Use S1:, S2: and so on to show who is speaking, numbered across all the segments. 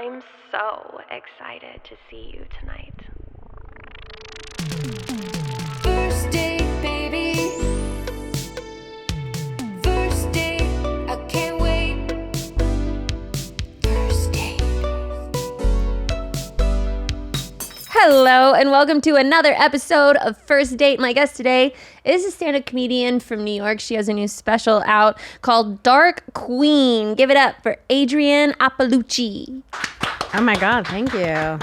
S1: I'm so excited to see you tonight.
S2: First date, baby. First date, I can't wait. First date.
S3: Hello and welcome to another episode of First Date. My guest today is a stand-up comedian from New York. She has a new special out called Dark Queen. Give it up for Adrienne Iapalucci.
S4: Oh my God, thank you.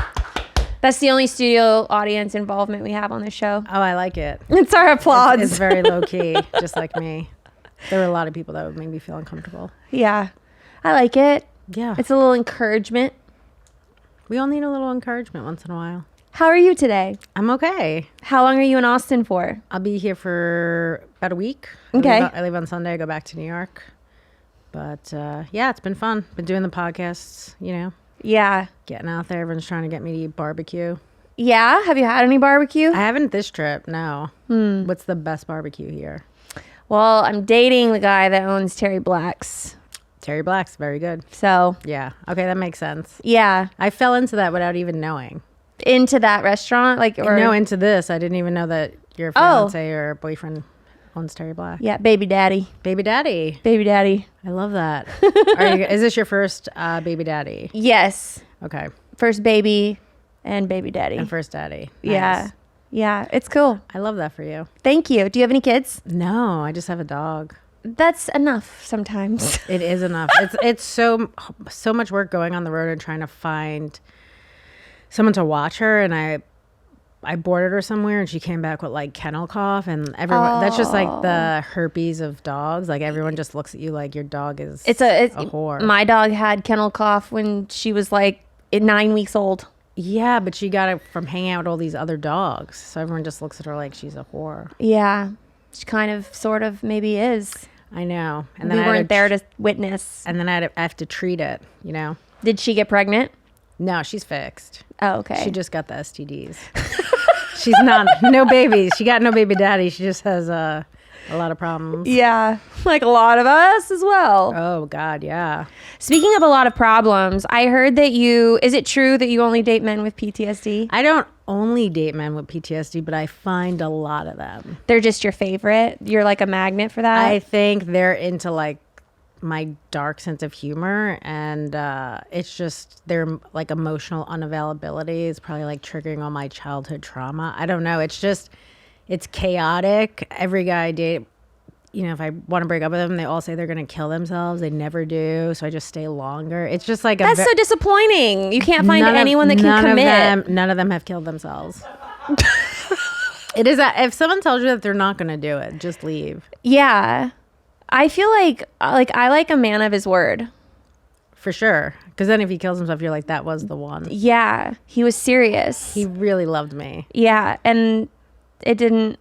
S3: That's the only studio audience involvement we have on the show.
S4: Oh, I like it.
S3: It's our applause.
S4: It's very low key, just like me. There were a lot of people that would make me feel uncomfortable.
S3: Yeah, I like it.
S4: Yeah.
S3: It's a little encouragement.
S4: We all need a little encouragement once in a while.
S3: How are you today?
S4: I'm okay.
S3: How long are you in Austin for?
S4: I'll be here for about a week.
S3: Okay.
S4: I leave on Sunday, I go back to New York. But yeah, it's been fun. Been doing the podcasts, you know,
S3: Yeah.
S4: getting out there. Everyone's trying to get me to eat barbecue.
S3: Yeah? Have you had any barbecue?
S4: I haven't this trip, no. What's the best barbecue here?
S3: Well, I'm dating the guy that owns Terry Black's.
S4: Terry Black's, very good.
S3: So,
S4: Yeah. Okay, that makes sense.
S3: yeah.
S4: I fell into that without even knowing.
S3: Into that restaurant?
S4: No, into this. I didn't even know that your fiance or boyfriend owns Terry Black.
S3: Yeah, baby daddy.
S4: Baby daddy.
S3: Baby daddy.
S4: I love that. Is this your first baby daddy?
S3: Yes.
S4: Okay.
S3: First baby and baby daddy.
S4: And first daddy. Nice.
S3: Yeah. Yeah, it's cool.
S4: I love that for you.
S3: Thank you. Do you have any kids?
S4: No, I just have a dog.
S3: That's enough sometimes.
S4: It is enough. It's so much work going on the road and trying to find someone to watch her, and I boarded her somewhere and she came back with like kennel cough, and everyone that's just like the herpes of dogs. Like everyone just looks at you like your dog is
S3: It's
S4: a whore.
S3: My dog had kennel cough when she was like 9 weeks old.
S4: Yeah, but she got it from hanging out with all these other dogs. So everyone just looks at her like she's a whore.
S3: Yeah. She kind of, sort of, maybe is.
S4: I know. And
S3: We
S4: then
S3: weren't there to witness.
S4: And then I have to treat it, you know?
S3: Did she get pregnant?
S4: No, she's fixed.
S3: Oh, okay.
S4: She just got the STDs. She's no babies. She got no baby daddy. She just has a lot of problems.
S3: Yeah, like a lot of us as well.
S4: Oh, God, yeah.
S3: Speaking of a lot of problems, I heard that is it true that you only date men with PTSD?
S4: I don't only date men with PTSD, but I find a lot of them.
S3: They're just your favorite? You're like a magnet for that?
S4: I think they're into like my dark sense of humor, and it's just their like emotional unavailability is probably like triggering all my childhood trauma. I don't know. It's chaotic. Every guy I date, you know, if I want to break up with them, they all say they're going to kill themselves. They never do. So I just stay longer. It's just like
S3: That's so disappointing. You can't find anyone that can commit.
S4: None of them have killed themselves. It is that if someone tells you that they're not going to do it, just leave.
S3: Yeah. I feel like I like a man of his word.
S4: For sure. Because then if he kills himself, you're like, that was the one.
S3: Yeah. He was serious.
S4: He really loved me.
S3: Yeah. And it didn't.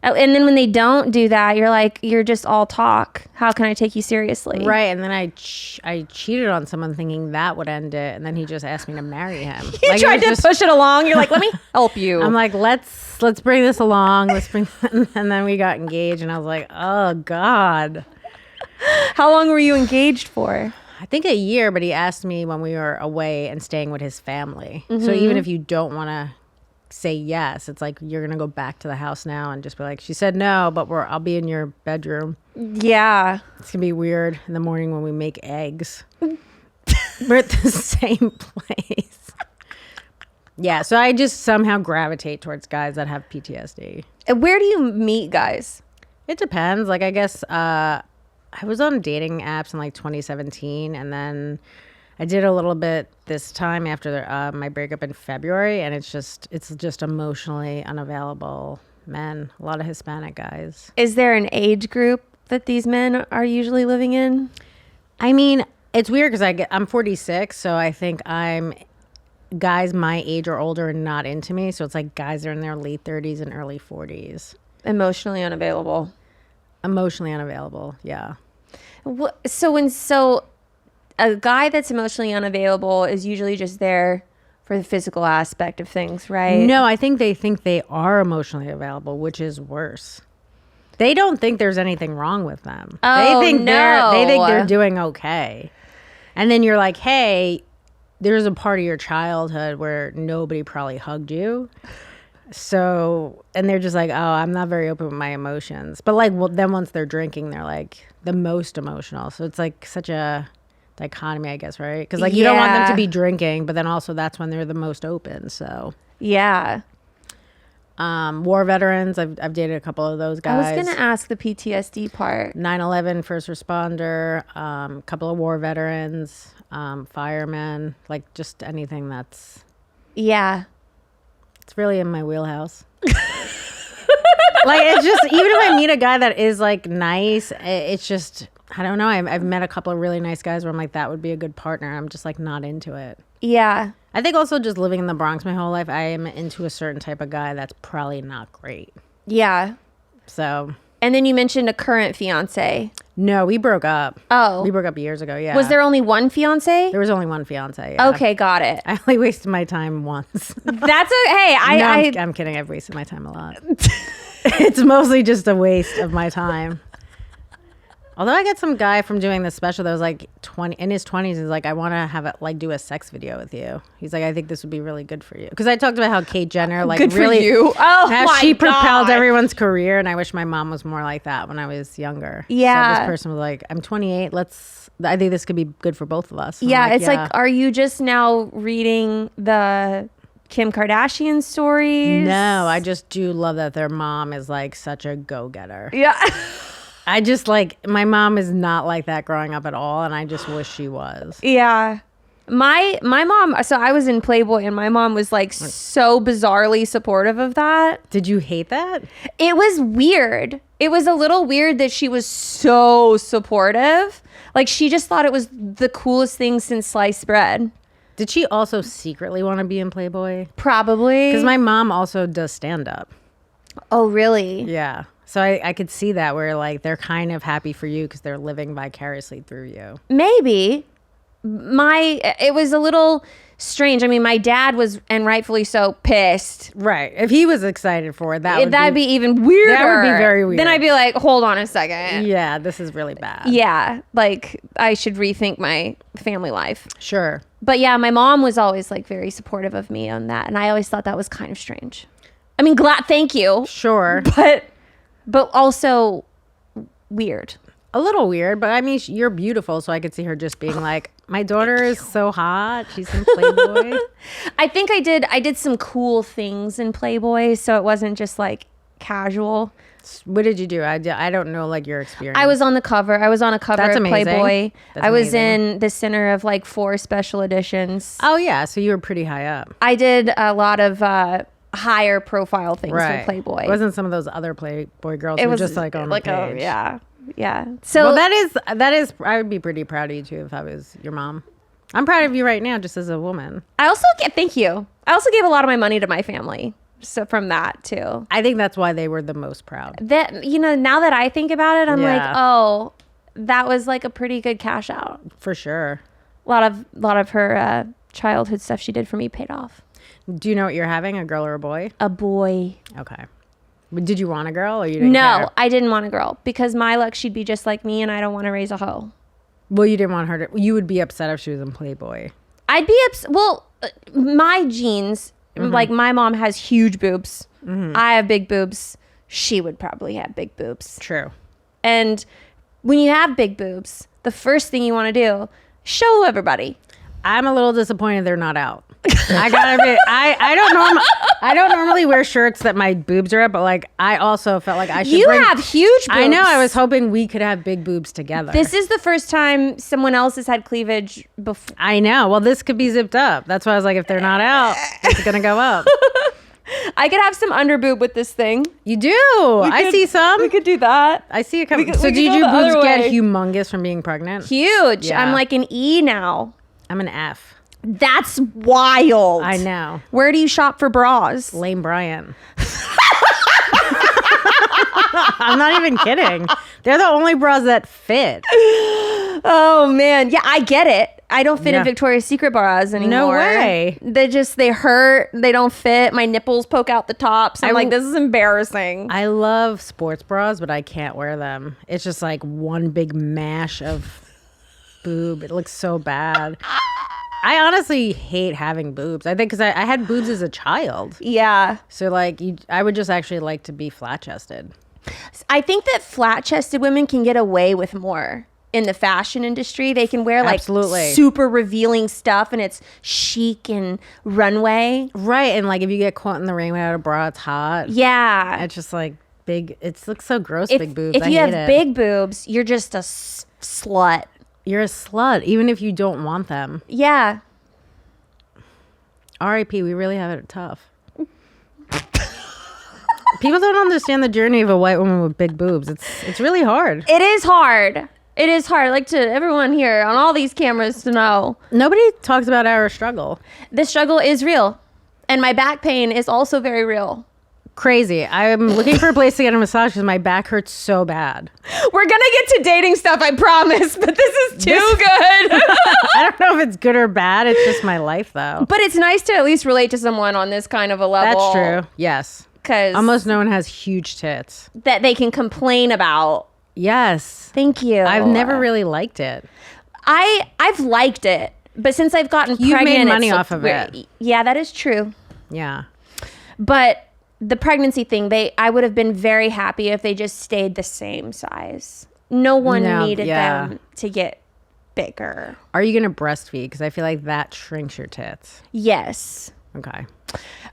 S3: And then when they don't do that, you're like, you're just all talk. How can I take you seriously?
S4: Right. And then I cheated on someone thinking that would end it. And then he just asked me to marry him.
S3: You tried to push it along. You're like, let me help you.
S4: I'm like, let's bring this along. And then we got engaged. And I was like, oh, God.
S3: How long were you engaged for?
S4: I think a year. But he asked me when we were away and staying with his family. So even if you don't want to say yes, it's like you're gonna go back to the house now and just be like, she said no, but I'll be in your bedroom.
S3: Yeah,
S4: it's gonna be weird in the morning when we make eggs. We're at the same place. Yeah, so I just somehow gravitate towards guys that have PTSD.
S3: Where do you meet guys?
S4: It depends. Like I guess I was on dating apps in like 2017, and then I did a little bit this time after my breakup in February, and it's just emotionally unavailable men. A lot of Hispanic guys.
S3: Is there an age group that these men are usually living in?
S4: I mean, it's weird because I'm 46, so I think guys my age or older are not into me. So it's like guys are in their late 30s and early 40s.
S3: Emotionally unavailable.
S4: Emotionally unavailable, yeah.
S3: So a guy that's emotionally unavailable is usually just there for the physical aspect of things, right?
S4: No, I think they are emotionally available, which is worse. They don't think there's anything wrong with them.
S3: Oh,
S4: they think
S3: no.
S4: they think they're doing okay. And then you're like, hey, there's a part of your childhood where nobody probably hugged you. So, and they're just like, oh, I'm not very open with my emotions. But like, well, then once they're drinking, they're like the most emotional. So it's like such a dichotomy, I guess, right? Because like you don't want them to be drinking, but then also that's when they're the most open. So
S3: Yeah.
S4: War veterans, I've dated a couple of those guys.
S3: I was going to ask the PTSD part.
S4: 9/11 first responder, couple of war veterans, firemen, like just anything that's
S3: Yeah.
S4: it's really in my wheelhouse. Like it's just even if I meet a guy that is like nice, it's just I don't know. I've met a couple of really nice guys where I'm like that would be a good partner. I'm just like not into it.
S3: Yeah.
S4: I think also just living in the Bronx my whole life, I am into a certain type of guy that's probably not great.
S3: Yeah.
S4: So.
S3: And then you mentioned a current fiance.
S4: No, we broke up.
S3: Oh.
S4: We broke up years ago, yeah.
S3: Was there only one fiance?
S4: There was only one fiance, yeah.
S3: Okay, got it.
S4: I only wasted my time once.
S3: That's a, hey,
S4: I'm kidding. I've wasted my time a lot. It's mostly just a waste of my time. Although I got some guy from doing this special that was like 20 in his 20s. He's like, I want to have it like do a sex video with you. He's like, I think this would be really good for you. Because I talked about how Kate Jenner like
S3: good
S4: really
S3: for you. Oh
S4: how
S3: my
S4: she propelled
S3: God.
S4: everyone's career, and I wish my mom was more like that when I was younger.
S3: Yeah.
S4: So this person was like, I'm 28. I think this could be good for both of us. And I'm
S3: Yeah,
S4: like,
S3: it's like, are you just now reading the Kim Kardashian stories?
S4: no, I just do love that their mom is like such a go-getter.
S3: Yeah.
S4: I just like my mom is not like that growing up at all, and I just wish she was.
S3: Yeah. My mom, so I was in Playboy and my mom was like so bizarrely supportive of that.
S4: Did you hate that?
S3: It was weird. It was a little weird that she was so supportive. Like she just thought it was the coolest thing since sliced bread.
S4: Did she also secretly want to be in Playboy?
S3: Probably.
S4: Because my mom also does stand up.
S3: Oh, really?
S4: Yeah. So I could see that where like they're kind of happy for you because they're living vicariously through you.
S3: Maybe. It was a little strange. I mean, my dad was, and rightfully so, pissed.
S4: Right. If he was excited for it, that'd
S3: be even weirder.
S4: That would be very weird.
S3: Then I'd be like, hold on a second.
S4: Yeah, this is really bad.
S3: Yeah, like I should rethink my family life.
S4: Sure.
S3: But yeah, my mom was always like very supportive of me on that, and I always thought that was kind of strange. I mean, thank you,
S4: Sure.
S3: but also weird.
S4: A little weird, but I mean, you're beautiful, so I could see her just being like, my daughter is so hot. She's in Playboy.
S3: I think I did some cool things in Playboy, so it wasn't just like casual.
S4: What did you do? I don't know, like, your experience.
S3: I was on the cover. I was on a cover
S4: That's
S3: of
S4: amazing.
S3: Playboy.
S4: That's
S3: I was
S4: amazing.
S3: in the center of like 4 special editions.
S4: Oh, yeah. So you were pretty high up.
S3: I did a lot of higher profile things for Playboy.
S4: It wasn't some of those other Playboy girls
S3: It
S4: who were
S3: was
S4: just like on
S3: like
S4: the page.
S3: yeah. So
S4: Well, that is. I would be pretty proud of you too if I was your mom. I'm proud of you right now, just as a woman.
S3: I also thank you. I also gave a lot of my money to my family. So from that too.
S4: I think that's why they were the most proud.
S3: That now that I think about it, I'm
S4: Yeah.
S3: like, oh, that was like a pretty good cash out.
S4: For sure.
S3: A lot of her childhood stuff she did for me paid off.
S4: Do you know what you're having? A girl or a boy?
S3: A boy.
S4: Okay. Did you want a girl or you didn't
S3: No,
S4: care?
S3: I didn't want a girl because my luck she'd be just like me and I don't want to raise a hoe.
S4: Well, you didn't want her to. You would be upset if she was in Playboy.
S3: I'd be well, my genes, like my mom has huge boobs. I have big boobs. She would probably have big boobs.
S4: True.
S3: And when you have big boobs, the first thing you want to do, show everybody.
S4: I'm a little disappointed they're not out. I gotta admit, I don't normally wear shirts that my boobs are up, but like I also felt like I should.
S3: You have huge boobs.
S4: I know. I was hoping we could have big boobs together.
S3: This is the first time someone else has had cleavage before.
S4: I know. Well, this could be zipped up. That's why I was like, if they're not out, it's gonna go up.
S3: I could have some under boob with this thing.
S4: You do. I see some.
S3: We could do that.
S4: I see it coming.
S3: we
S4: So
S3: could
S4: did
S3: go
S4: your
S3: the
S4: boobs
S3: other
S4: get
S3: way.
S4: humongous from being pregnant?
S3: Huge.
S4: Yeah.
S3: I'm like an E now.
S4: I'm an F.
S3: That's wild.
S4: I know.
S3: Where do you shop for bras?
S4: Lane Bryant. I'm not even kidding. They're the only bras that fit.
S3: Oh man, yeah, I get it. I don't fit
S4: Yeah.
S3: in Victoria's Secret bras anymore.
S4: No way.
S3: They hurt. They don't fit. My nipples poke out the tops. I'm like, this is embarrassing.
S4: I love sports bras, but I can't wear them. It's just like one big mash of boob. It looks so bad. I honestly hate having boobs. I think because I had boobs as a child.
S3: Yeah.
S4: So like I would just actually like to be flat chested.
S3: I think that flat-chested women can get away with more in the fashion industry. They can wear like
S4: Absolutely.
S3: super revealing stuff and it's chic and runway.
S4: Right. And like if you get caught in the rain without a bra, it's hot.
S3: Yeah.
S4: It's just like big. It looks so gross,
S3: If,
S4: big boobs.
S3: if
S4: I
S3: you
S4: hate
S3: have
S4: it.
S3: big boobs, you're just a slut.
S4: You're a slut, even if you don't want them.
S3: Yeah.
S4: R.I.P. We really have it tough. People don't understand the journey of a white woman with big boobs. It's really hard.
S3: It is hard. It is hard. I'd like to everyone here on all these cameras to know
S4: Nobody talks about our struggle.
S3: the struggle is real. And my back pain is also very real.
S4: Crazy. I'm looking for a place to get a massage because my back hurts so bad.
S3: We're gonna get to dating stuff, I promise, but this is too good.
S4: I don't know if it's good or bad. It's just my life, though.
S3: But it's nice to at least relate to someone on this kind of a level.
S4: That's true. Yes.
S3: Because
S4: Almost no one has huge tits.
S3: that they can complain about.
S4: Yes.
S3: Thank you.
S4: I've never really liked it.
S3: I've liked it, but since I've gotten
S4: You've
S3: pregnant,
S4: made money
S3: it's
S4: off of it.
S3: Yeah, that is true.
S4: Yeah.
S3: But the pregnancy thing, I would have been very happy if they just stayed the same size. No one needed them to get bigger.
S4: Are you going to breastfeed? Because I feel like that shrinks your tits.
S3: Yes.
S4: Okay.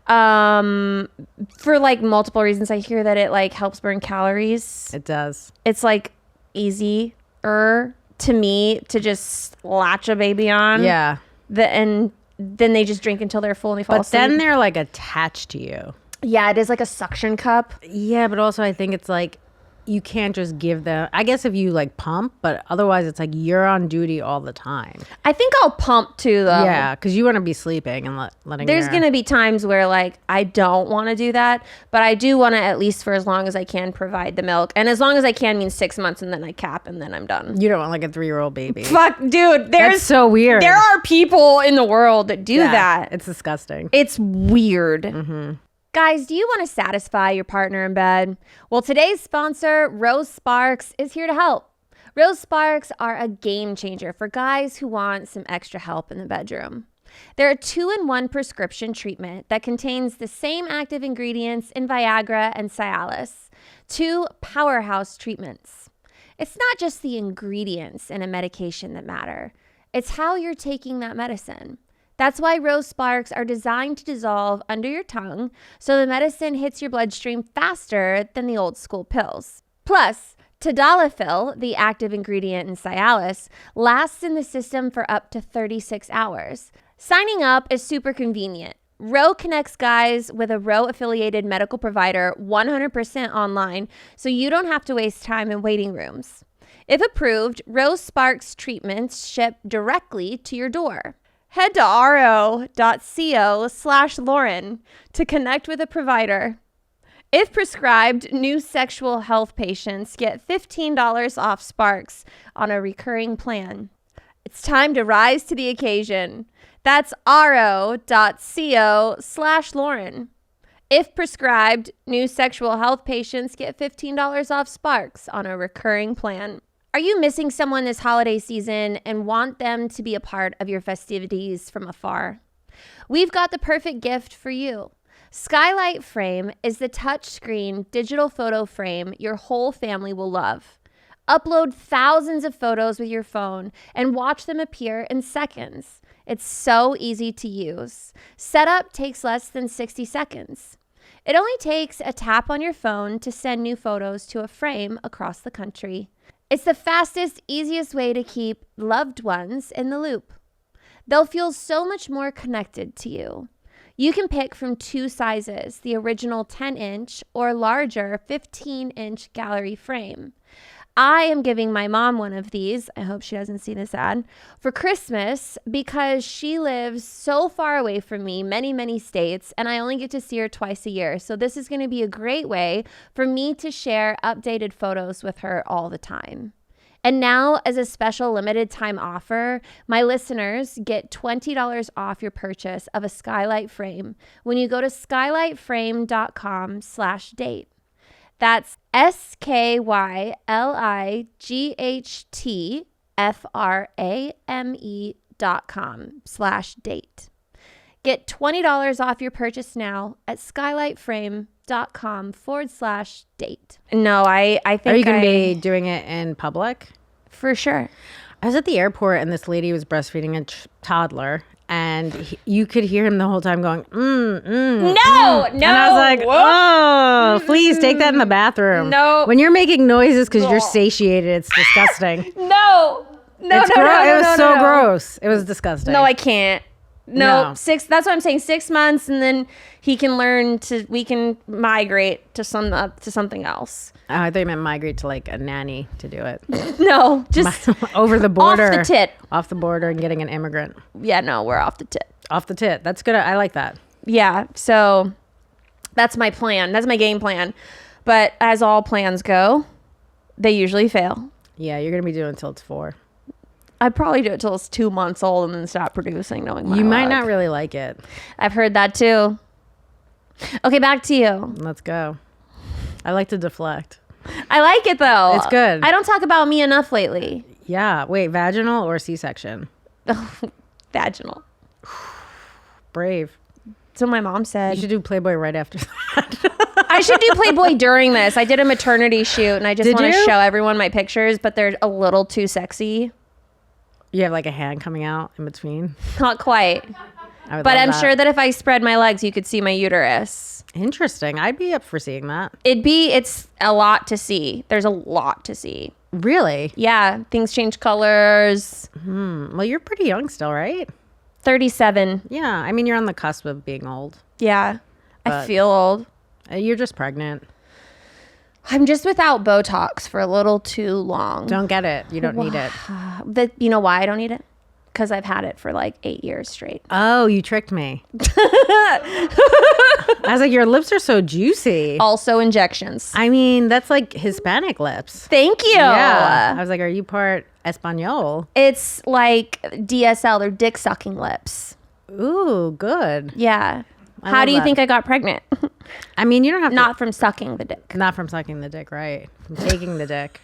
S3: For like multiple reasons. I hear that it like helps burn calories.
S4: It does.
S3: It's like easier to me to just latch a baby on.
S4: Yeah.
S3: And then they just drink until they're full and they fall
S4: But
S3: asleep.
S4: then they're like attached to you.
S3: Yeah, it is like a suction cup.
S4: Yeah, but also I think it's like you can't just give them. I guess if you like pump, but otherwise it's like you're on duty all the time.
S3: I think I'll pump too, though.
S4: Yeah, because you want to be sleeping and letting.
S3: There's going to be times where like I don't want to do that, but I do want to at least for as long as I can provide the milk. And as long as I can means 6 months and then I cap and then I'm done.
S4: You don't want like a 3-year-old baby.
S3: Fuck, dude.
S4: That's so weird.
S3: There are people in the world that do that.
S4: It's disgusting.
S3: It's weird. Guys, do you want to satisfy your partner in bed? Well, today's sponsor, Rose Sparks, is here to help. Rose Sparks are a game changer for guys who want some extra help in the bedroom. They're a 2-in-1 prescription treatment that contains the same active ingredients in Viagra and Cialis, 2 powerhouse treatments. It's not just the ingredients in a medication that matter. It's how you're taking that medicine. That's why Rose Sparks are designed to dissolve under your tongue so the medicine hits your bloodstream faster than the old school pills. Plus, tadalafil, the active ingredient in Cialis, lasts in the system for up to 36 hours. Signing up is super convenient. Ro connects guys with a Ro-affiliated medical provider 100% online, so you don't have to waste time in waiting rooms. If approved, Rose Sparks treatments ship directly to your door. Head to ro.co/Lauren to connect with a provider. If prescribed, new sexual health patients get $15 off Sparks on a recurring plan. It's time to rise to the occasion. That's ro.co/Lauren. If prescribed, new sexual health patients get $15 off Sparks on a recurring plan. Are you missing someone this holiday season and want them to be a part of your festivities from afar? We've got the perfect gift for you. Skylight Frame is the touchscreen digital photo frame your whole family will love. Upload thousands of photos with your phone and watch them appear in seconds. It's so easy to use. Setup takes less than 60 seconds. It only takes a tap on your phone to send new photos to a frame across the country. It's the fastest, easiest way to keep loved ones in the loop. They'll feel so much more connected to you. You can pick from 2 sizes, the original 10-inch or larger 15-inch gallery frame. I am giving my mom one of these, I hope she doesn't see this ad, for Christmas because she lives so far away from me, many, many states, and I only get to see her twice a year. So this is going to be a great way for me to share updated photos with her all the time. And now, as a special limited time offer, my listeners get $20 off your purchase of a skylight frame when you go to skylightframe.com/date. That's skylightframe.com/date. skylightframe.com/date. Get $20 off your purchase now at skylightframe.com/date. No, I think
S4: Are you going to be doing it in public?
S3: For sure.
S4: I was at the airport and this lady was breastfeeding a toddler, and you could hear him the whole time going,
S3: No.
S4: And I was like, oh, please take that in the bathroom.
S3: No.
S4: When you're making noises because you're satiated, it's disgusting.
S3: No.
S4: It was so gross. It was disgusting.
S3: No, I can't. No,
S4: No.
S3: 6. That's what I'm saying. 6 months, and then we can migrate to something else.
S4: Oh, I thought you meant migrate to like a nanny to do it.
S3: No, just
S4: Over the border.
S3: off the tit.
S4: Off the border and getting an immigrant.
S3: Yeah, no, we're off the tit.
S4: Off the tit. That's good. I like that.
S3: Yeah, so that's my plan. That's my game plan. But as all plans go, they usually fail.
S4: Yeah, you're going to be doing it until it's 4.
S3: I'd probably do it till it's 2 months old and then stop producing, knowing my
S4: You might
S3: luck.
S4: not really like it.
S3: I've heard that too. Okay, back to you.
S4: Let's go. I like to deflect.
S3: I like it though.
S4: It's good.
S3: I don't talk about me enough lately.
S4: Yeah. Wait, vaginal or C-section?
S3: Vaginal.
S4: Brave.
S3: That's what my mom said.
S4: You should do Playboy right after that.
S3: I should do Playboy during this. I did a maternity shoot and I just
S4: Did
S3: want to
S4: you?
S3: show everyone my pictures, but they're a little too sexy.
S4: You have like a hand coming out in between.
S3: Not quite.
S4: I would
S3: But
S4: love
S3: I'm
S4: that.
S3: sure that if I spread my legs, you could see my uterus.
S4: Interesting. I'd be up for seeing that.
S3: It's a lot to see. There's a lot to see.
S4: Really?
S3: Yeah, things change colors.
S4: Well, you're pretty young still, right?
S3: 37.
S4: Yeah. I mean, you're on the cusp of being old.
S3: Yeah. I
S4: But-
S3: feel old.
S4: You're just pregnant.
S3: I'm just without Botox for a little too long.
S4: Don't get it. You don't need it.
S3: You know why I don't need it? Because I've had it for like 8 years straight.
S4: Oh, you tricked me. I was like, your lips are so juicy.
S3: Also injections.
S4: I mean, that's like Hispanic lips.
S3: Thank you.
S4: Yeah. I was like, are you part Espanol?
S3: It's like DSL. They're dick sucking lips.
S4: Ooh, good.
S3: Yeah. How
S4: love
S3: do you
S4: that.
S3: think I got pregnant?
S4: I mean, you don't have
S3: Not from sucking the dick.
S4: to. Not from sucking the dick, right? From taking the dick.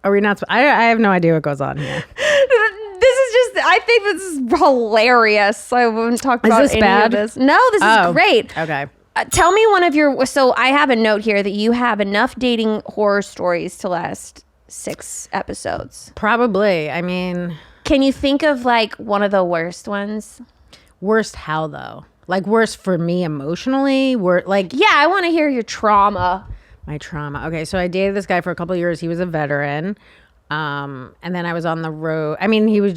S4: Are we not? I have no idea what goes on here.
S3: I think this is hilarious. I wouldn't talk about
S4: this
S3: any
S4: bad?
S3: of this. No, this is great.
S4: Okay.
S3: Tell me one of your. So I have a note here that you have enough dating horror stories to last 6 episodes.
S4: Probably. I mean,
S3: Can you think of like one of the worst ones?
S4: worst how though? Like worst for me emotionally? Like
S3: Yeah, I want to hear your trauma.
S4: my trauma. Okay, so I dated this guy for a couple of years. He was a veteran. And then I was on the road. I mean, he was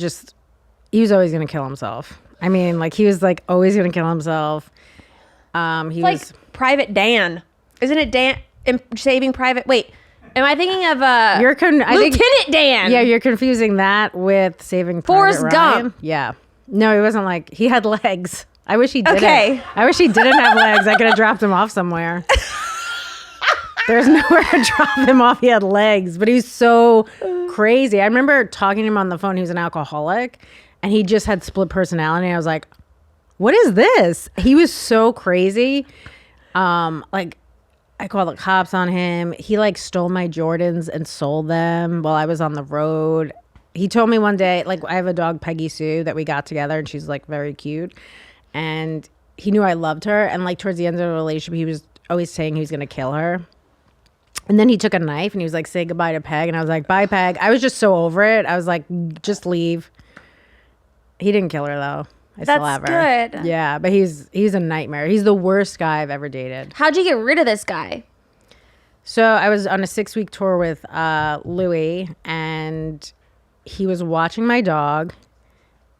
S4: always going to kill himself. I mean, like he was like always going to kill himself. He
S3: Like
S4: was
S3: Private Dan. Isn't it Dan in Saving Private? Wait, am I thinking of
S4: I think
S3: Lieutenant Dan?
S4: yeah, you're confusing that with Saving
S3: Forrest
S4: Private Ryan.
S3: Gump.
S4: Yeah. No, it wasn't like he had legs. I wish he didn't.
S3: Okay.
S4: I wish he didn't have legs. I could have dropped him off somewhere. There's nowhere to drop him off. He had legs, but he was so crazy. I remember talking to him on the phone. He was an alcoholic and he just had split personality. I was like, what is this? He was so crazy. Like I called the cops on him. He like stole my Jordans and sold them while I was on the road. He told me one day, like I have a dog, Peggy Sue, that we got together and she's like very cute. And he knew I loved her. And like towards the end of the relationship, he was always saying he was going to kill her. And then he took a knife and he was like, say goodbye to Peg. And I was like, bye, Peg. I was just so over it. I was like, just leave. He didn't kill her though. I still have her.
S3: That's good.
S4: Yeah, but he's a nightmare. He's the worst guy I've ever dated.
S3: How'd you get rid of this guy?
S4: So I was on a 6-week tour with Louis, and he was watching my dog,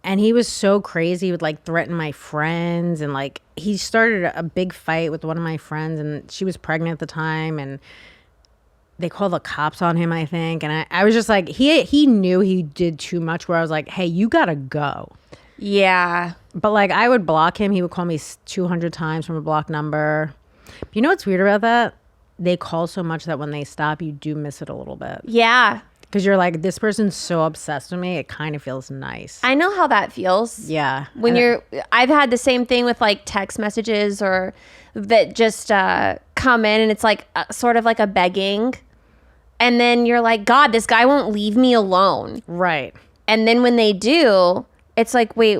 S4: and he was so crazy. He would like threaten my friends, and like he started a big fight with one of my friends, and she was pregnant at the time, and they called the cops on him, I think. And I was just like, he knew he did too much, where I was like, hey, you gotta go.
S3: Yeah.
S4: But like I would block him. He would call me 200 times from a block number. You know what's weird about that? They call so much that when they stop, you do miss it a little bit.
S3: Yeah.
S4: Because you're like, this person's so obsessed with me. It kind of feels nice.
S3: I know how that feels.
S4: Yeah.
S3: When I've had the same thing with like text messages or that just come in and it's like sort of like a begging. And then you're like, God, this guy won't leave me alone.
S4: Right.
S3: And then when they do, it's like, wait,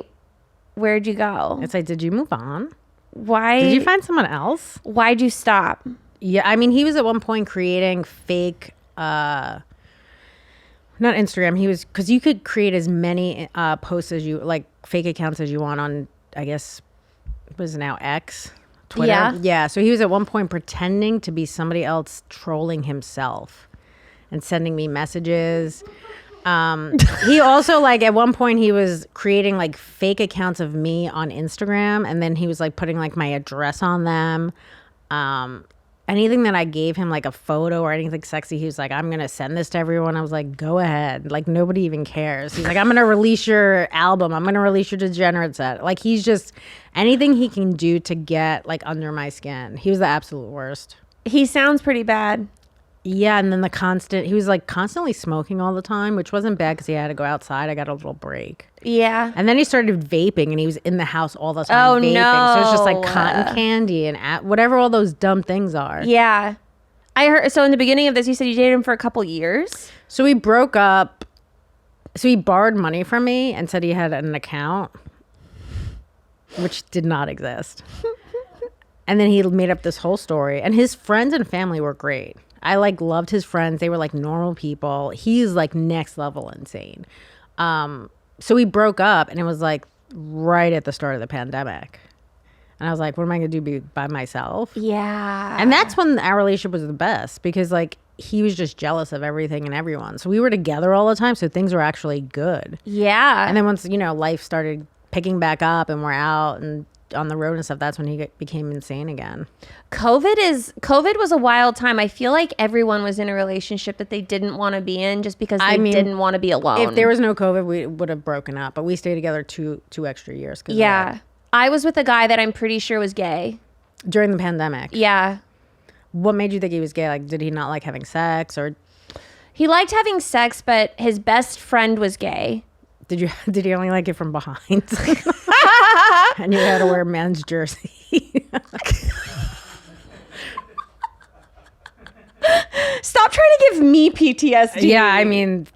S3: where'd you go?
S4: It's like, did you move on?
S3: Why?
S4: Did you find someone else?
S3: Why'd you stop?
S4: Yeah, I mean, he was at one point creating fake, not Instagram. He was, because you could create as many posts as you, like fake accounts as you want on, I guess, what is it now, X? Twitter?
S3: Yeah.
S4: Yeah, so he was at one point pretending to be somebody else trolling himself and sending me messages. He also, like, at one point he was creating like fake accounts of me on Instagram, and then he was like putting like my address on them. Anything that I gave him, like a photo or anything sexy, he was like, I'm gonna send this to everyone. I was like, go ahead, like nobody even cares. He's like, I'm gonna release your album, I'm gonna release your Degenerate set. Like, he's just anything he can do to get like under my skin. He was the absolute worst.
S3: He sounds pretty bad.
S4: Yeah, and then he was like constantly smoking all the time, which wasn't bad because he had to go outside. I got a little break.
S3: Yeah.
S4: And then he started vaping, and he was in the house all the time
S3: Oh,
S4: vaping.
S3: no.
S4: So it's just like cotton candy and whatever all those dumb things are.
S3: Yeah. I heard, so in the beginning of this, you said you dated him for a couple years?
S4: So we broke up. So he borrowed money from me and said he had an account, which did not exist. And then he made up this whole story. And his friends and family were great. I like loved his friends. They were like normal people. He's like next level insane. So we broke up, and it was like right at the start of the pandemic. And I was like, what am I going to do, be by myself?
S3: Yeah.
S4: And that's when our relationship was the best, because like he was just jealous of everything and everyone. So we were together all the time. So things were actually good.
S3: Yeah.
S4: And then once, life started picking back up and we're out and on the road and stuff, that's when he became insane again.
S3: COVID was a wild time. I feel like everyone was in a relationship that they didn't want to be in just because they didn't want to be alone.
S4: If there was no COVID, we would have broken up, but we stayed together two extra years.
S3: Yeah. I was with a guy that I'm pretty sure was gay.
S4: During the pandemic.
S3: Yeah.
S4: What made you think he was gay? Like, did he not like having sex, or
S3: He liked having sex, but his best friend was gay.
S4: did he only like it from behind? And you had to wear a men's jersey.
S3: Stop trying to give me PTSD.
S4: Yeah, I mean,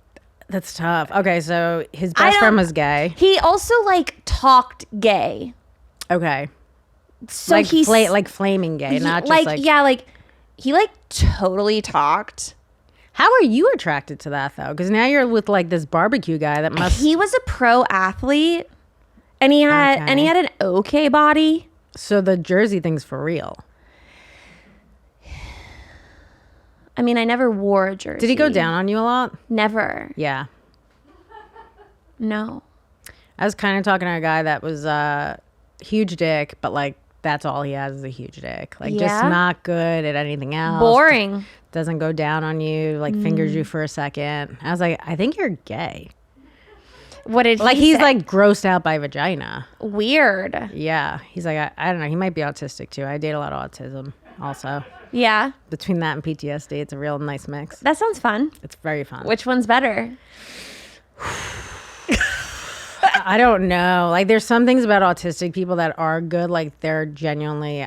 S4: that's tough. Okay, so his best friend was gay.
S3: He also like talked gay.
S4: Okay.
S3: So
S4: like
S3: he's
S4: like flaming gay, not just like
S3: yeah, like he like totally talked.
S4: How are you attracted to that though? Because now you're with like this barbecue guy that must.
S3: He was a pro athlete, and he had an okay body.
S4: So the jersey thing's for real.
S3: I mean, I never wore a jersey.
S4: Did he go down on you a lot?
S3: Never.
S4: Yeah.
S3: No.
S4: I was kind of talking to a guy that was huge dick, but like that's all he has is a huge dick. Like just not good at anything else.
S3: Boring.
S4: Doesn't go down on you, like fingers you for a second. I was like, I think you're gay.
S3: What did
S4: Like
S3: he
S4: he's
S3: say?
S4: like grossed out by vagina.
S3: Weird.
S4: Yeah. He's like, I don't know. He might be autistic too. I date a lot of autism also.
S3: Yeah.
S4: Between that and PTSD, it's a real nice mix.
S3: That sounds fun.
S4: It's very fun.
S3: Which one's better?
S4: I don't know. Like there's some things about autistic people that are good. Like they're genuinely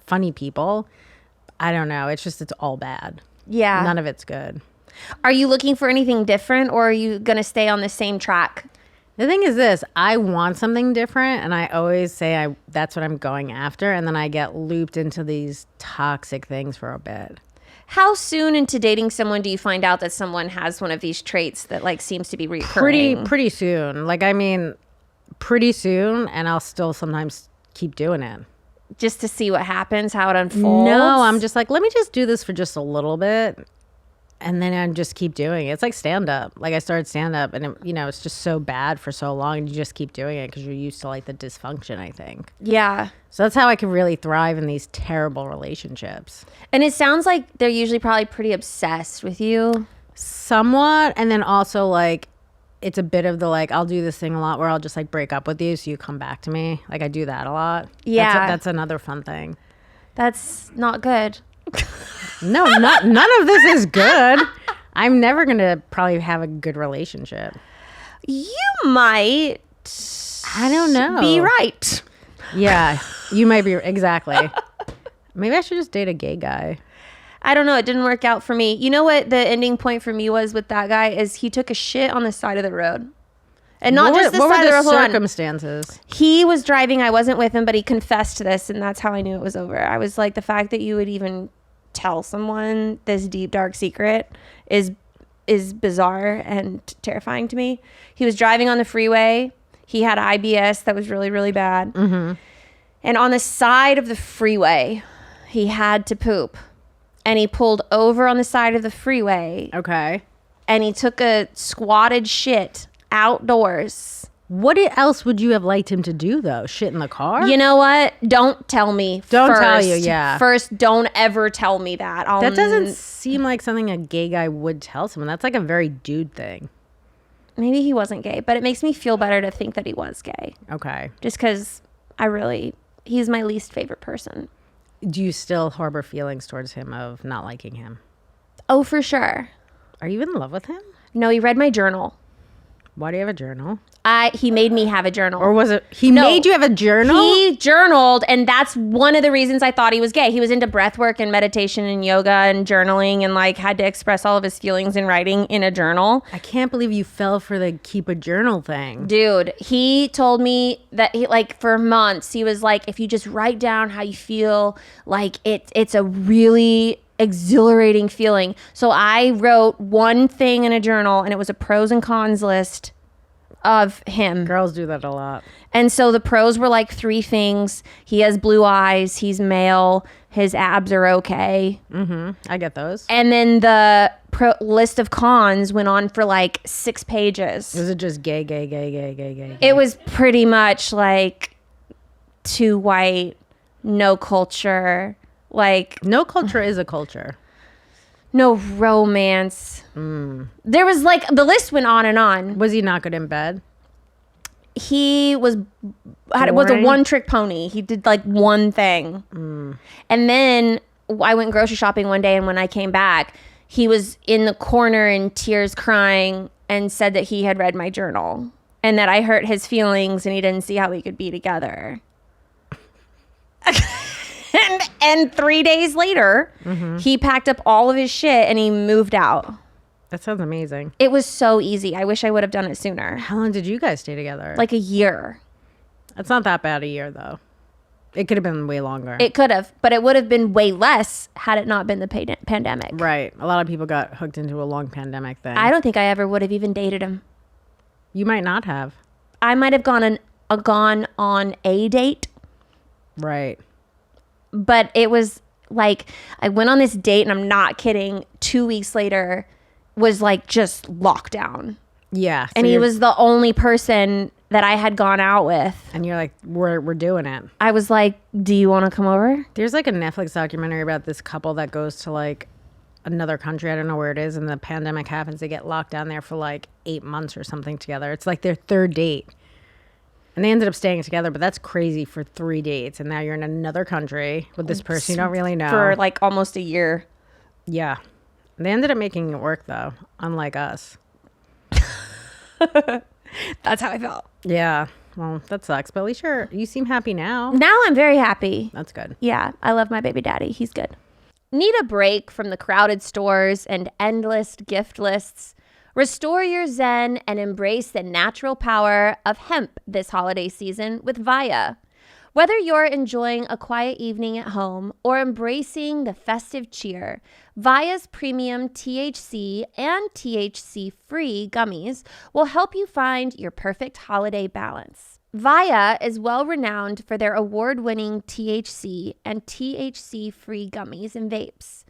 S4: funny people. I don't know. It's all bad.
S3: Yeah.
S4: None of it's good.
S3: Are you looking for anything different, or are you going to stay on the same track?
S4: The thing is this, I want something different, and I always say that's what I'm going after, and then I get looped into these toxic things for a bit.
S3: How soon into dating someone do you find out that someone has one of these traits that like seems to be recurring?
S4: Pretty soon. Like, I mean, pretty soon, and I'll still sometimes keep doing it.
S3: Just to see what happens, how it unfolds?
S4: No, I'm just like, let me just do this for just a little bit. And then I just keep doing it. It's like stand-up. Like I started stand-up, and it's just so bad for so long, and you just keep doing it because you're used to like the dysfunction, I think.
S3: Yeah.
S4: So that's how I can really thrive in these terrible relationships.
S3: And it sounds like they're usually probably pretty obsessed with you.
S4: Somewhat. And then also like it's a bit of the like, I'll do this thing a lot where I'll just like break up with you so you come back to me. Like I do that a lot.
S3: Yeah.
S4: That's another fun thing.
S3: That's not good.
S4: No, none of this is good. I'm never going to probably have a good relationship.
S3: You might.
S4: I don't know.
S3: Be right.
S4: Yeah, you might be. Exactly. Maybe I should just date a gay guy.
S3: I don't know. It didn't work out for me. You know what the ending point for me was with that guy is he took a shit on the side of the road. And not just the
S4: what
S3: side
S4: were
S3: of the
S4: the
S3: road.
S4: circumstances?
S3: He was driving. I wasn't with him, but he confessed to this, and that's how I knew it was over. I was like, the fact that you would even tell someone this deep, dark secret is bizarre and terrifying to me. He was driving on the freeway. He had IBS that was really, really bad. Mm-hmm. And on the side of the freeway, he had to poop. And he pulled over on the side of the freeway.
S4: Okay.
S3: And he took a squatted shit outdoors.
S4: What else would you have liked him to do, though? Shit in the car?
S3: You know what? Don't tell me.
S4: Don't tell you, yeah.
S3: First, don't ever tell me that.
S4: That doesn't seem like something a gay guy would tell someone. That's like a very dude thing.
S3: Maybe he wasn't gay, but it makes me feel better to think that he was gay.
S4: Okay.
S3: Just because he's my least favorite person.
S4: Do you still harbor feelings towards him of not liking him?
S3: Oh, for sure.
S4: Are you in love with him?
S3: No, he read my journal.
S4: Why do you have a journal?
S3: He made me have a journal.
S4: Or was it he made you have a journal?
S3: He journaled, and that's one of the reasons I thought he was gay. He was into breath work and meditation and yoga and journaling and like had to express all of his feelings in writing in a journal.
S4: I can't believe you fell for the keep a journal thing.
S3: Dude, he told me that he, like, for months, he was like, if you just write down how you feel, like it's a really exhilarating feeling. So I wrote one thing in a journal, and it was a pros and cons list of him.
S4: Girls do that a lot.
S3: And so the pros were like 3 things. He has blue eyes. He's male. His abs are okay.
S4: Mm-hmm. I get those.
S3: And then the list of cons went on for like 6 pages.
S4: Was it just gay, gay, gay, gay, gay, gay?
S3: It was pretty much like too white, no culture. Like,
S4: no culture is a culture.
S3: no romance. There was like, the list went on and on.
S4: Was he not good in bed?
S3: He was a
S4: Boring?
S3: one-trick pony. He did like one thing. And then I went grocery shopping one day, and when I came back, he was in the corner in tears crying and said that he had read my journal and that I hurt his feelings and he didn't see how we could be together. And 3 days later, he packed up all of his shit and he moved out.
S4: That sounds amazing.
S3: It was so easy. I wish I would have done it sooner.
S4: How long did you guys stay together?
S3: Like a year.
S4: It's not that bad a year, though. It could have been way longer.
S3: It could have, but it would have been way less had it not been the pandemic.
S4: Right. A lot of people got hooked into a long pandemic thing.
S3: I don't think I ever would have even dated him.
S4: You might not have.
S3: I might have gone on a date.
S4: Right.
S3: But it was like, I went on this date, and I'm not kidding, 2 weeks later was like just lockdown.
S4: Yeah. So
S3: And he was the only person that I had gone out with.
S4: And you're like, we're doing it.
S3: I was like, do you want to come over?
S4: There's like a Netflix documentary about this couple that goes to like another country. I don't know where it is. And the pandemic happens. They get locked down there for like 8 months or something together. It's like their 3rd date. And they ended up staying together, but that's crazy for 3 dates. And now you're in another country with this person you don't really know.
S3: For like almost a year.
S4: Yeah. They ended up making it work, though, unlike us.
S3: That's how I felt.
S4: Yeah. Well, that sucks. But at least you seem happy now.
S3: Now I'm very happy.
S4: That's good.
S3: Yeah, I love my baby daddy. He's good. Need a break from the crowded stores and endless gift lists? Restore your zen and embrace the natural power of hemp this holiday season with Via. Whether you're enjoying a quiet evening at home or embracing the festive cheer, Via's premium THC and THC-free gummies will help you find your perfect holiday balance. Via is well renowned for their award-winning THC and THC-free gummies and vapes.